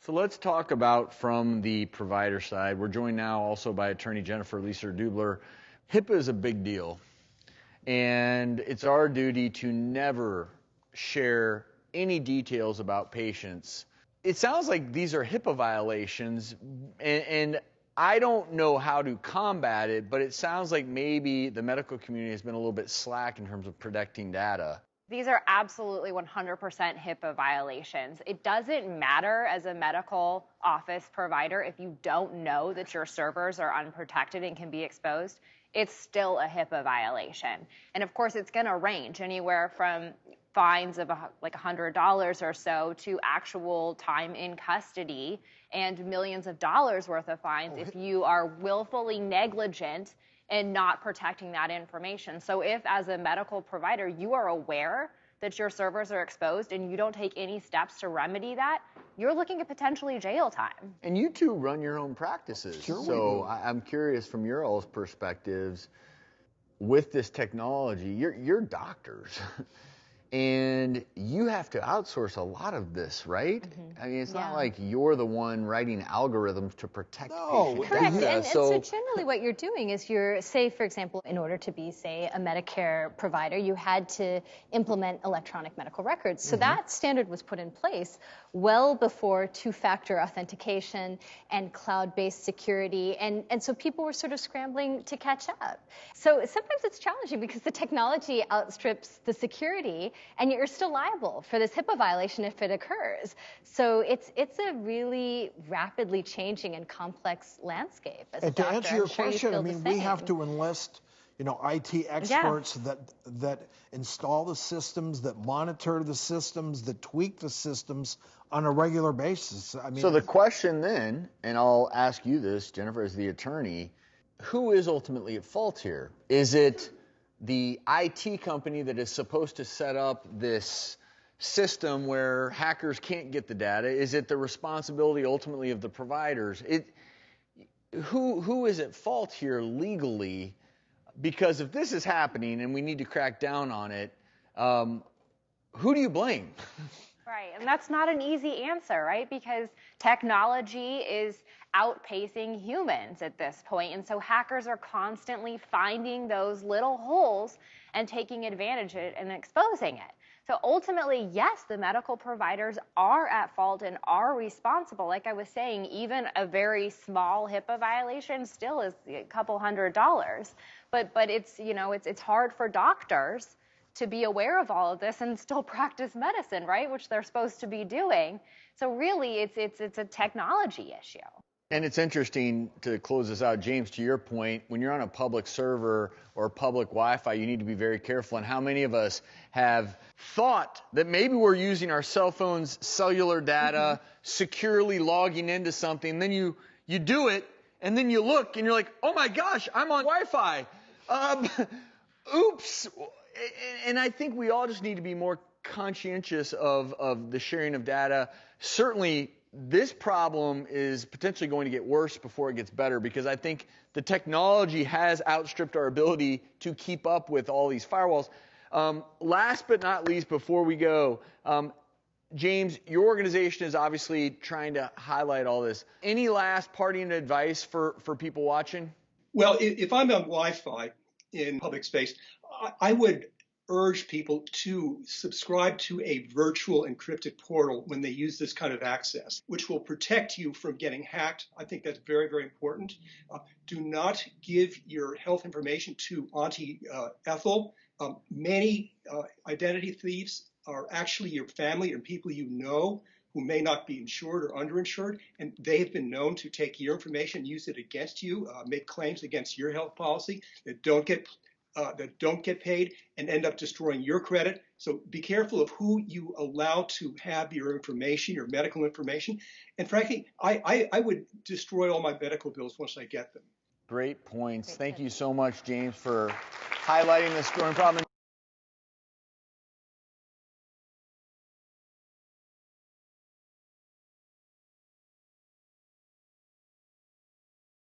So let's talk about from the provider side. We're joined now also by attorney Jennifer Lieser-Deubler. HIPAA is a big deal, and it's our duty to never share any details about patients. It sounds like these are HIPAA violations, and I don't know how to combat it, but it sounds like maybe the medical community has been a little bit slack in terms of protecting data. These are absolutely 100% HIPAA violations. It doesn't matter as a medical office provider if you don't know that your servers are unprotected and can be exposed. It's still a HIPAA violation. And of course, it's going to range anywhere from fines of like $100 or so to actual time in custody and millions of dollars worth of fines if you are willfully negligent and not protecting that information. So if, as a medical provider, you are aware that your servers are exposed and you don't take any steps to remedy that, you're looking at potentially jail time. And you two run your own practices. Sure we so do. I'm curious from your all's perspectives, with this technology, you're doctors. And you have to outsource a lot of this, right? Mm-hmm. I mean, it's not like you're the one writing algorithms to protect patients. Correct. And so generally what you're doing is say, for example, in order to be, say, a Medicare provider, you had to implement electronic medical records. So that standard was put in place well before two-factor authentication and cloud-based security. And so people were sort of scrambling to catch up. So sometimes it's challenging because the technology outstrips the security, and you're still liable for this HIPAA violation if it occurs. So it's a really rapidly changing and complex landscape. As and a doctor, to answer your I'm sure question, you I feel mean, the we same. have to enlist, IT experts that install the systems, that monitor the systems, that tweak the systems on a regular basis. I mean, so the question then, and I'll ask you this, Jennifer, as the attorney, who is ultimately at fault here? Is it the IT company that is supposed to set up this system where hackers can't get the data? Is it the responsibility ultimately of the providers? Who is at fault here legally? Because if this is happening and we need to crack down on it, who do you blame? Right, and that's not an easy answer, right? Because technology is outpacing humans at this point, and so hackers are constantly finding those little holes and taking advantage of it and exposing it. So ultimately, yes, the medical providers are at fault and are responsible. Like I was saying, even a very small HIPAA violation still is a couple $100. But it's hard for doctors to be aware of all of this and still practice medicine, right? Which they're supposed to be doing. So really, it's a technology issue. And it's interesting to close this out, James, to your point, when you're on a public server or public Wi-Fi, you need to be very careful. And how many of us have thought that maybe we're using our cell phone's cellular data, securely logging into something, then you do it, and then you look, and you're like, oh my gosh, I'm on Wi-Fi. Oops. And I think we all just need to be more conscientious of the sharing of data. Certainly, this problem is potentially going to get worse before it gets better, because I think the technology has outstripped our ability to keep up with all these firewalls. Last but not least, before we go, James, your organization is obviously trying to highlight all this. Any last parting advice for people watching? Well, if I'm on Wi-Fi in public space, I would urge people to subscribe to a virtual encrypted portal when they use this kind of access, which will protect you from getting hacked. I think that's very, very important. Do not give your health information to Auntie Ethel. Many identity thieves are actually your family or people you know who may not be insured or underinsured, and they have been known to take your information, use it against you, make claims against your health policy that don't get paid and end up destroying your credit. So be careful of who you allow to have your information, your medical information. And frankly, I would destroy all my medical bills once I get them. Great points. Thank you so much, James, for highlighting this growing problem.